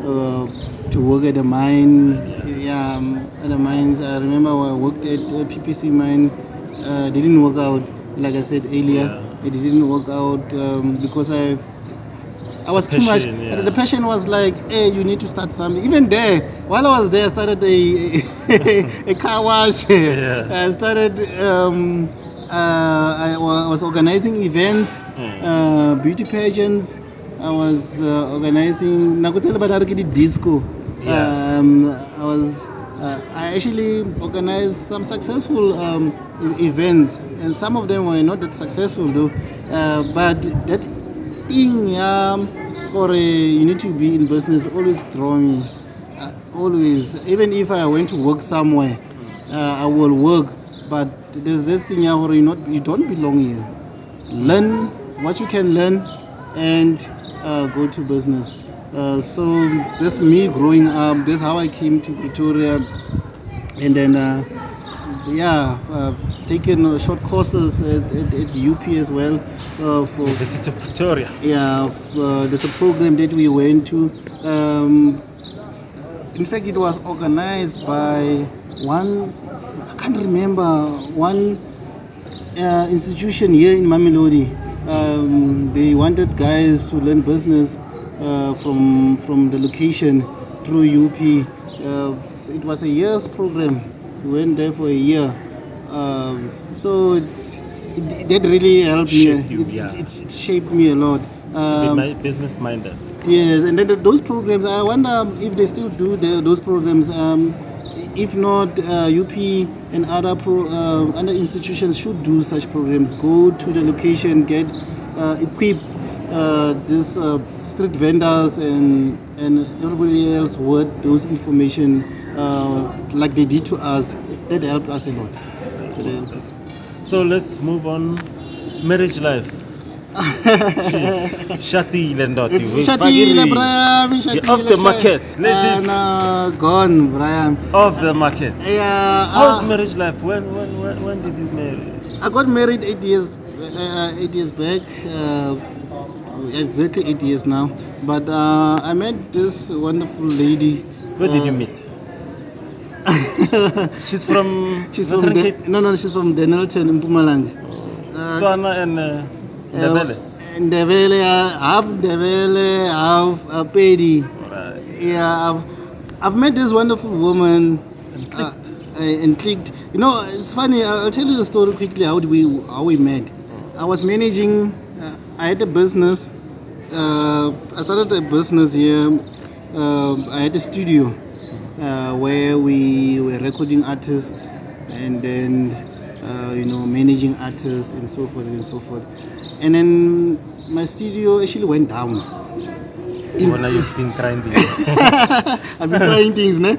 to work at the mine. Yeah, at the mines. I remember I worked at PPC mine. Didn't work out, like I said earlier. Yeah. It didn't work out because I was too much. Passion, yeah. The passion was like, hey, you need to start something. Even there, while I was there, I started a car wash. Yeah. I started. I was organizing events, beauty pageants. I was organizing. Disco. Yeah. I actually organized some successful events, and some of them were not that successful though. But that thing, or you need to be in business, always draw me. Always, even if I went to work somewhere, I will work. But there's this thing where you don't belong here. Learn what you can learn, and go to business. So that's me growing up. That's how I came to Pretoria, and then taken short courses at UP as well. For Visit to Pretoria. yeah, there's a program that we went to. In fact, it was organized by one, I can't remember, one institution here in Mamelodi. They wanted guys to learn business from the location through UP. It was a year's program. We went there for a year. So that really helped Shaped me. you, yeah. It shaped me a lot. Be business minded. Yes, and then those programs, I wonder if they still do those programs. If not, UP and other institutions should do such programs. Go to the location, get equip these street vendors and everybody else with those information like they did to us. That helped us a lot. So let's move on. Marriage life. Jeez, shatile ndoda. Shatile, Brian. You're off the market, ladies. No, gone, Brian. Off the market. Yeah. How's marriage life? When did you marry? I got married 8 years back. Exactly 8 years now. But I met this wonderful lady. Where did you meet? She's from She's Northern from Cape? no, she's from Denelton in Mpumalanga. Tswana and Ndebele. Ndebele, half Ndebele, half Pedi. Alright. Yeah, I've met this wonderful woman. And clicked. And clicked. You know, it's funny. I'll tell you the story quickly. How we met? I was managing. I had a business. I started a business here. I had a studio where we were recording artists and then managing artists and so forth and so forth. And then my studio actually went down. You've been grinding. I've been trying things, no?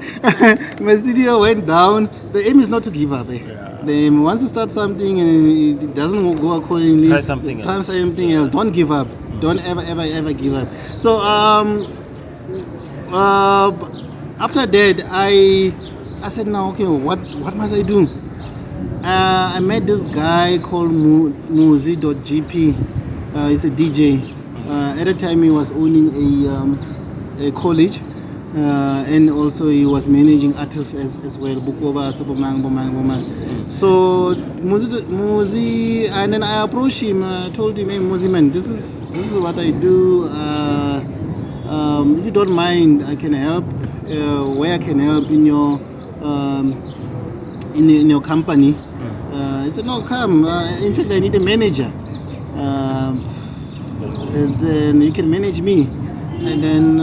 My studio went down. The aim is not to give up. Yeah. The aim, once you start something and it doesn't go accordingly, Try something else. Don't give up. Don't ever give up. So after that, I said, now okay, what must I do? I met this guy called Muzi.gp. He's a DJ. At the time, he was owning a college, and also he was managing artists as well. Bukova, Bomang. So Muzi, and then I approached him. Told him, hey, Muzi man, this is what I do. If you don't mind, I can help. Where I can help in your in your company. He said, no, come. In fact, I need a manager. And then you can manage me. And then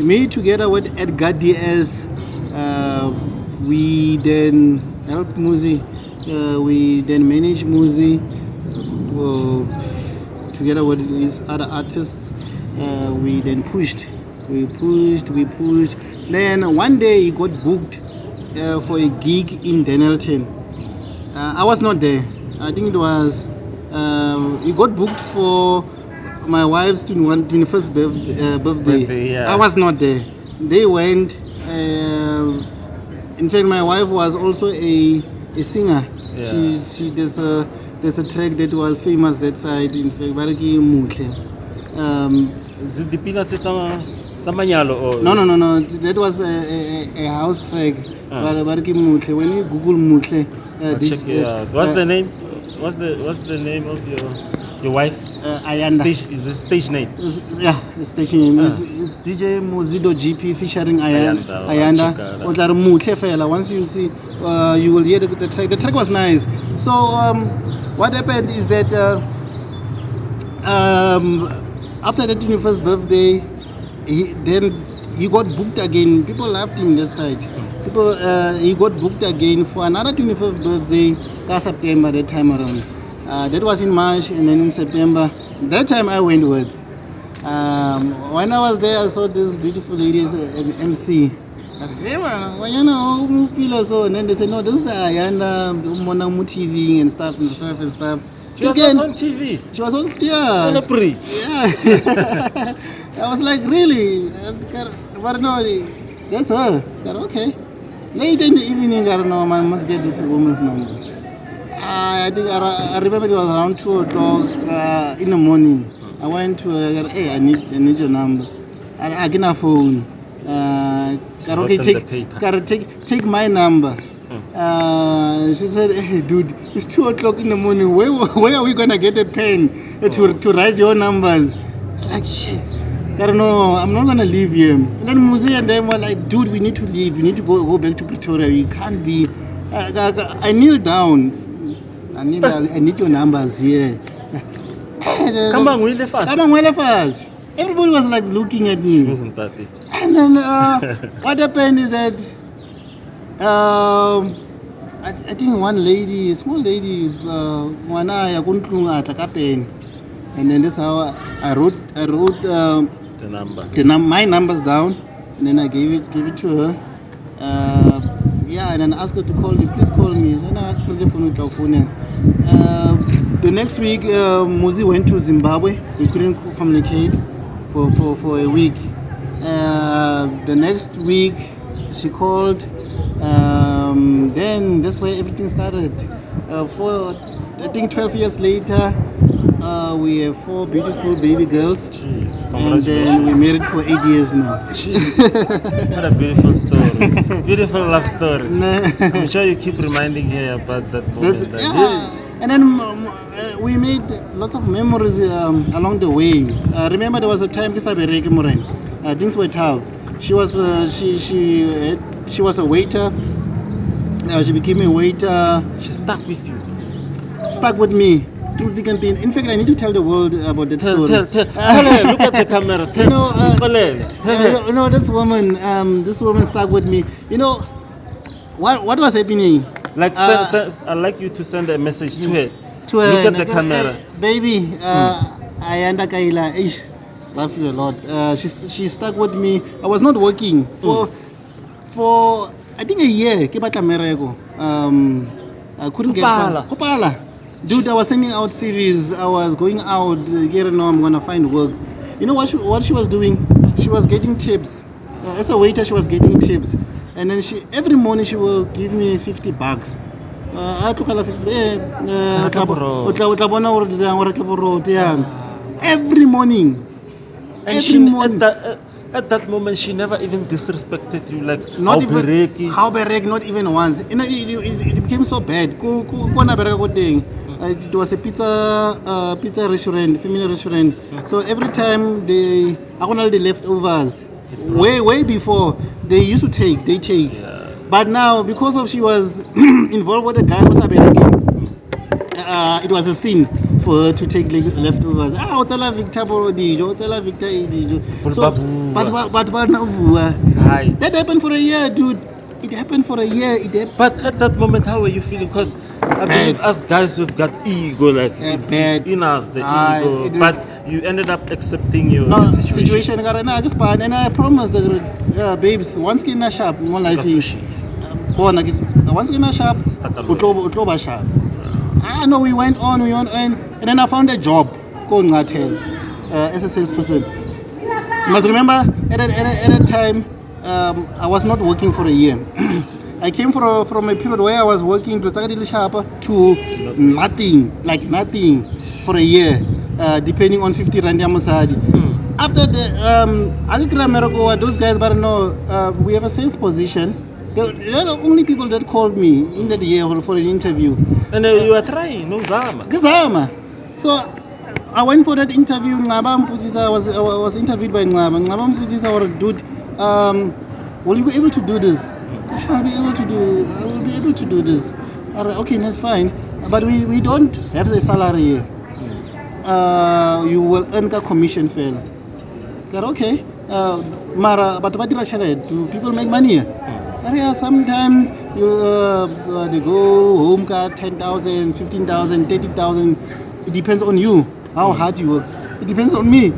me together with Edgar DS, we then helped Muzi. We then managed Muzi together with his other artists. We then pushed. We pushed. Then one day he got booked for a gig in Denelton. I was not there. I think it was he got booked for my wife's 21st birthday. Yeah. I was not there. They went. In fact, my wife was also a singer. Yeah. She there's a track that was famous that side in fact, Baraki Mutle. Is it the peanuts Samanyalo or? No. That was a house track. Baraki Mutle. When you Google Mutle, check it out. What's the name? What's the name of your wife? Ayanda. Is the stage name? The stage name is DJ Muzido.gp featuring Ayanda. Once you see, you will hear the track. The track was nice. So what happened is that after the 21st birthday, he got booked again. People loved him that side. He got booked again for another 21st birthday last September that time around. That was in March, and then in September. That time I went with. When I was there, I saw this beautiful lady as an MC. I said, hey, and then they said, no, this is the Ayanda TV and stuff. She was on TV. She was on, yeah. Celebrate. Yeah. I was like, really? But no, that's her. I said, okay. Late in the evening, I don't know, I must get this woman's number. I think I remember it was around 2 o'clock in the morning. I went to her, hey, I need your number. I get a phone. Take my number. She said, hey, dude, it's 2 o'clock in the morning. Where are we going to get a pen to write your numbers? It's like, shit. I don't know, I'm not going to leave here. And then Muzi and them were like, dude, we need to leave. We need to go back to Pretoria. We can't be. I kneel down. I need your numbers here. Come on, fast. Everybody was like looking at me. And then what happened is that I think one lady, small lady, and then that's how I wrote my numbers down, and then I gave it to her. yeah, and then ask her to call me. Please call me. So now I asked her to phone. The next week, Muzi went to Zimbabwe. We couldn't communicate for a week. The next week, she called. Then that's where everything started. For I think 12 years later, we have 4 beautiful baby girls. Jeez, And then we married for 8 years now. Jeez, what a beautiful story. Beautiful love story. I'm sure you keep reminding her about that moment. And then we made lots of memories along the way. Remember there was a time things were tough. She was she was a waiter. She became a waiter. She stuck with you. Stuck with me. In fact, I need to tell the world about that story. Tell her, look at the camera. Tell her. This woman stuck with me. You know, what was happening? Like, I'd like you to send a message to her. Look at the camera. Baby, I and Kaila, love you a lot. She stuck with me. I was not working for I think a year. I couldn't get Kopala. Dude, I was sending out series. I was going out. I'm gonna find work. You know what she was doing? She was getting tips. As a waiter, she was getting tips, and then every morning she will give me $50. Every morning. And at that moment, she never even disrespected you, like not even once. You know, it became so bad. It was a pizza restaurant, female restaurant. So every time they the leftovers, way before they used to take. Yeah. But now because of she was involved with the guy who was it was a sin for her to take leftovers. That happened for a year, dude. It happened for a year. But at that moment, how were you feeling? Because I believe us guys, we've got ego, like it's in us, the ego. But you ended up accepting your situation. And I promised the babes, once in a shop, more like once in a shop, shop. No, we went on, and then I found a job going at as a salesperson. You must remember, at that time, I was not working for a year. I came from a period where I was working to nothing for a year, depending on 50 rand Musadi. After those guys, but no, we have a sales position. They're the only people that called me in that year for an interview. And you are trying, no Zama. So I went for that interview. I was interviewed by Ngaba. Dude, will you be able to do this? I will be able to do this. Okay, that's fine. But we don't have the salary here. You will earn a commission fair. Okay. Mara, but what do people make money here? Sometimes they go home, got 10,000, 15,000, 30,000. It depends on you, how hard you work. It depends on me.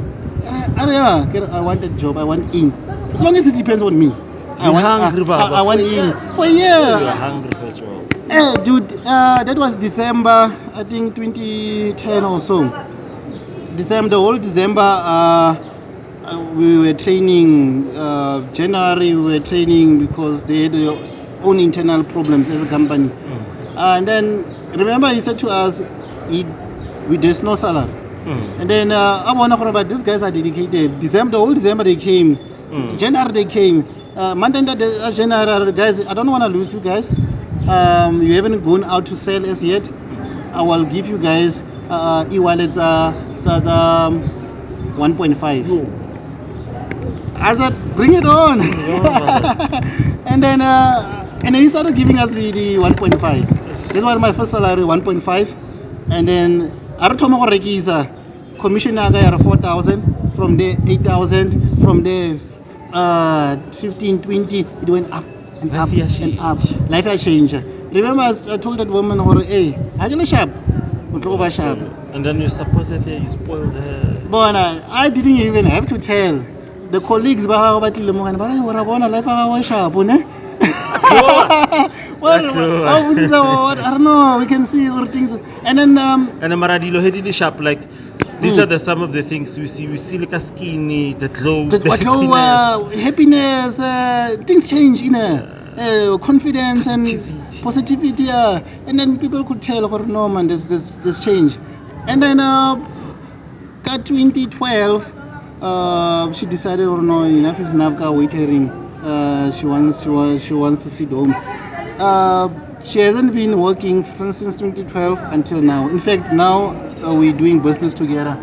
I want that job. I want in. As long as it depends on me. I want in. For a year. You're hungry for a job. Dude, that was December, I think 2010 or so. The whole December, we were training. January, we were training because they had their own internal problems as a company. And then, remember, he said to us, there's no salary. And then I wonder about these guys are dedicated. The whole December they came. January they came. Monday, January, guys, I don't want to lose you guys. You haven't gone out to sell as yet. I will give you guys e-wallets 1.5. I said, bring it on. And then he started giving us the 1.5. This was my first salary, 1.5. And then commission 4,000, from there 8,000, from there 15, 20, it went up and up and up. Life has changed. Remember, I told that woman, hey, I get a shop. And then you supported her, you spoiled her. But I didn't even have to tell. The colleagues, I don't know. We can see all things, and then And Maradilo headily sharp, like these are some of the things we see. We see like a skinny, the glow, the happiness, things change, confidence and positivity, and then people could tell, oh no man, there's change, and then got 2012, she decided, oh no, enough is enough, waitering. She wants to sit home. She hasn't been working since 2012 until now. In fact, now we're doing business together.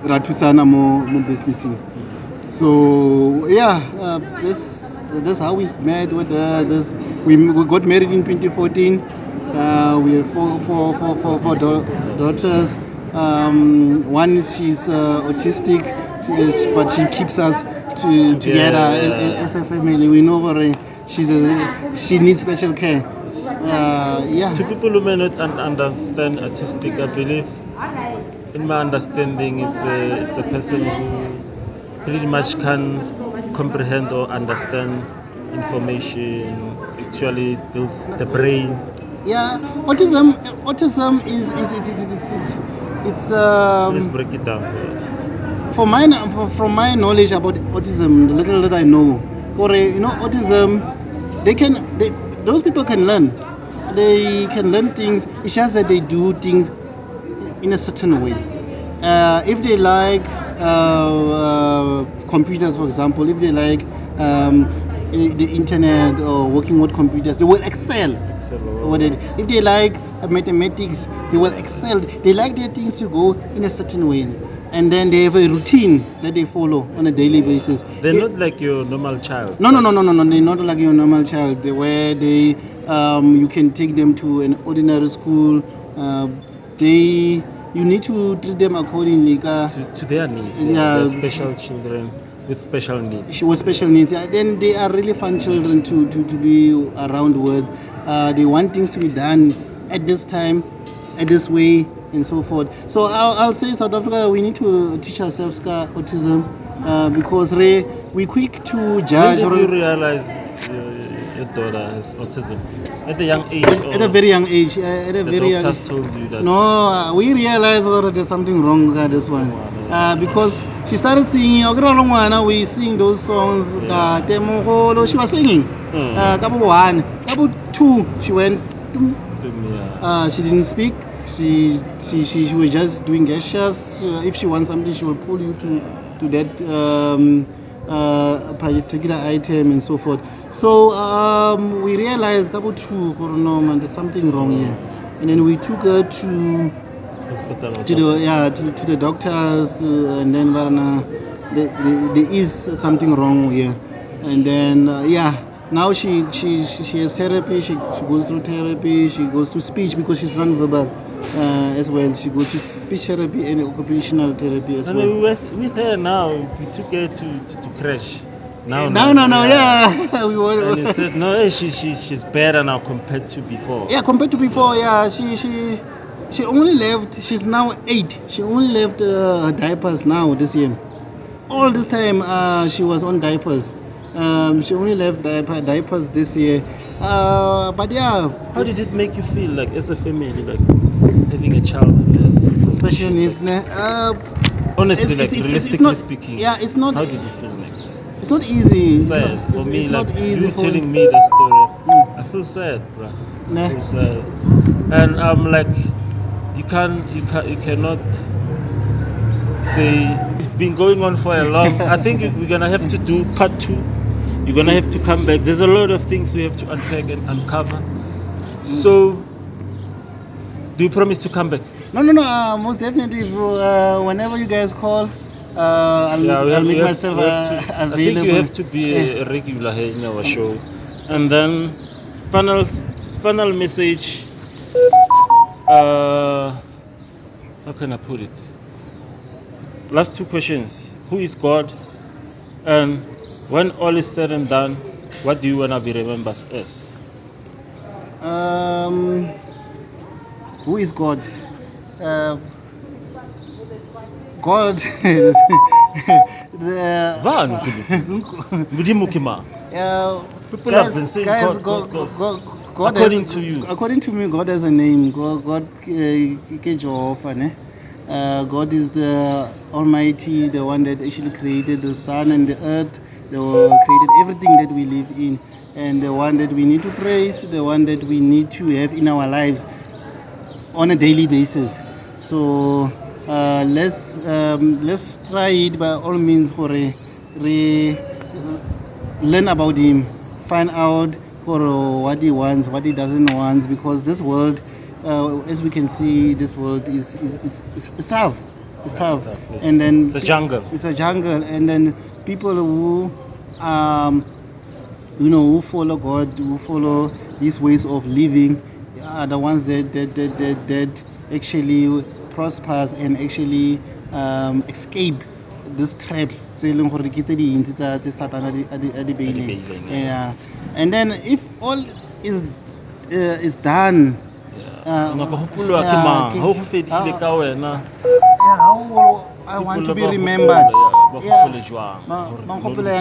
Ratusana more businessing. So yeah, that's how we met with this. We got married in 2014. We have four daughters. One she's autistic, but she keeps us together as a family. We know her. She needs special care. Yeah. To people who may not understand autistic, I believe, in my understanding, it's a person who pretty much can comprehend or understand information. Actually, the brain. Yeah, autism is it's Let's break it down from my knowledge about autism, the little that I know. Autism, those people can learn. They can learn things. It's just that they do things in a certain way. If they like computers, for example, if they like the internet or working with computers, they will excel. If they like mathematics, they will excel. They like their things to go in a certain way, and then they have a routine that they follow on a daily basis. They're not like your normal child. No. They're not like your normal child. Where you can take them to an ordinary school. You need to treat them accordingly to their needs. They're special children with special needs. With special needs. Then they are really fun children to be around with. They want things to be done at this time, at this way, and so forth. So I'll say South Africa, we need to teach ourselves autism because we're quick to judge. When did you realize your daughter has autism? At a young age? At a very young age. The doctors told you that? No, we realized there's something wrong with this one. Because she started singing, we sing those songs. She was singing. Couple 1, couple 2, she went. She didn't speak. She was just doing gestures. If she wants something, she will pull you to that particular item and so forth. So we realized there's something wrong here, and then we took her to the doctors, and then there is something wrong here, and then now she has therapy. She goes through therapy. She goes to speech because she's non-verbal as well. She goes to speech therapy and occupational therapy as well. With her now, we took her to crash. No. We were. And you said no, she's better now compared to before. Yeah, compared to before. Yeah, she only left. She's now 8. She only left diapers now this year. All this time she was on diapers. She only left diapers this year. But yeah. How did it make you feel, like as a family, like having a child with special needs? Honestly, realistically speaking. Yeah, it's not. How did you feel like? It's not easy. It's sad for me. Like you telling me the story, I feel sad, bro. I feel sad, and I'm like, you cannot say it's been going on for a long. I think we're gonna have to do part 2. You're gonna have to come back. There's a lot of things we have to unpack and uncover. So, do you promise to come back? No. Most definitely. Whenever you guys call, I'll make myself available. I think you have to be a regular here in our show. And then, final message. How can I put it? Last 2 questions. Who is God? And when all is said and done, what do you want to be remembered as? Who is God? God. People have been saying God, God according has, to you. According to me, God has a name. God ke Jehovah, ne? God is the Almighty, the one that actually created the sun and the earth, created everything that we live in, and the one that we need to praise, the one that we need to have in our lives on a daily basis. So let's try it by all means for learn about him, find out for what he wants, what he doesn't want, because this world, as we can see, this world is tough. It's tough, and then It's a jungle. It's a jungle, and then people who who follow God, who follow these ways of living, are the ones that actually prospers and actually escape these traps tse e leng gore ke tse dintsi tse Satan a di beileng. Yeah. And then if all is done, ngaka gopolwa ke mang ha o go fedile ka wena how will I want to be remembered?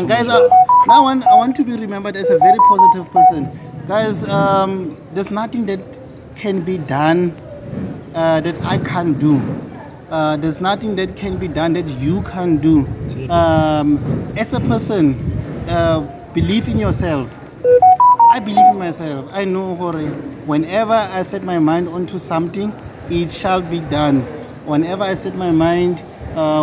Guys, now I want to be remembered as a very positive person. Guys, there's nothing that can be done that I can't do. There's nothing that can be done that you can't do. As a person, believe in yourself. I believe in myself. I know whenever I set my mind onto something, it shall be done. Whenever I set my mind,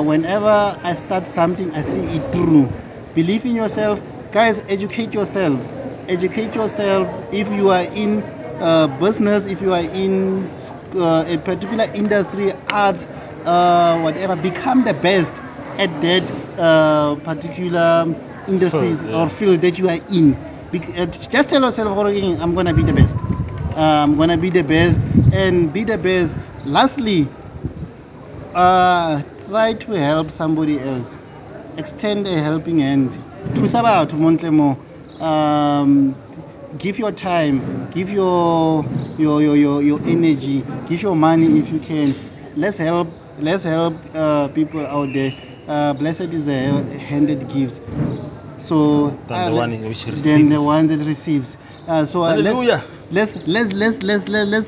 whenever I start something, I see it through. Believe in yourself. Guys, educate yourself. Educate yourself. If you are in business, if you are in a particular industry, arts, whatever, become the best at that particular industry or field that you are in. Just tell yourself, I'm going to be the best. I'm going to be the best and be the best. Lastly, try to help somebody else. Extend a helping hand. Thusa batho mo ntle mo. Give your time, give your energy, give your money if you can. Let's help people out there. Blessed is the hand that gives. So than the one which receives. Than the one that receives. Hallelujah. Let's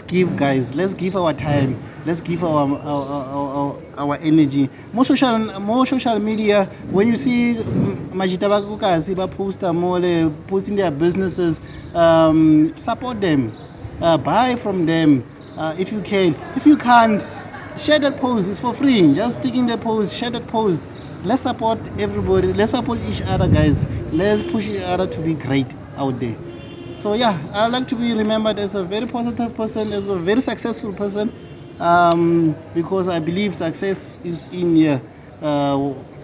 give, guys. Let's give our time. Let's give our energy. More social media. When you see Majita Bakukasi poster more posting their businesses, support them. Buy from them if you can. If you can't, share that post. It's for free. Just stick in the post. Share that post. Let's support everybody. Let's support each other, guys. Let's push each other to be great out there. So yeah, I'd like to be remembered as a very positive person, as a very successful person, because I believe success is in here.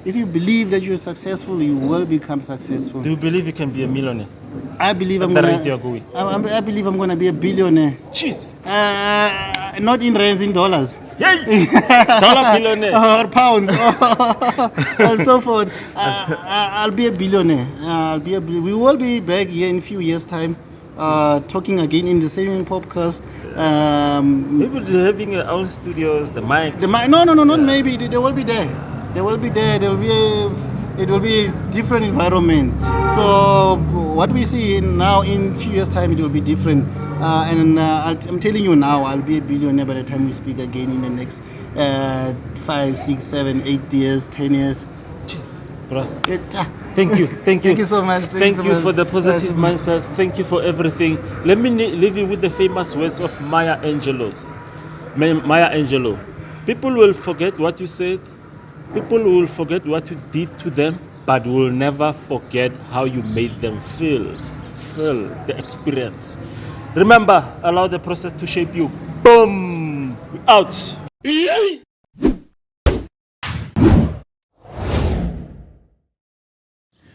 If you believe that you're successful, you will become successful. Do you believe you can be a millionaire? I believe I believe I'm gonna be a billionaire. Jeez. Not in rands, in dollars. Yay! Dollar billionaire. Or pounds. And so forth. I'll be a billionaire. We will be back here in a few years' time, talking again in the same podcast. Maybe they're having our own studios, the mics. No, not maybe. They will be there. They will be there. It will be a different environment. So what we see now, in a few years' time, it will be different. I'm telling you now, I'll be a billionaire by the time we speak again in the next 5, 6, 7, 8 years, 10 years. Bro. Thank you. Thank you so much. Thank you for the positive mindset. Thank you for everything. Let me leave you with the famous words of Maya Angelou. People will forget what you said. People will forget what you did to them, but will never forget how you made them feel the experience. Remember, allow the process to shape you. Boom! Out!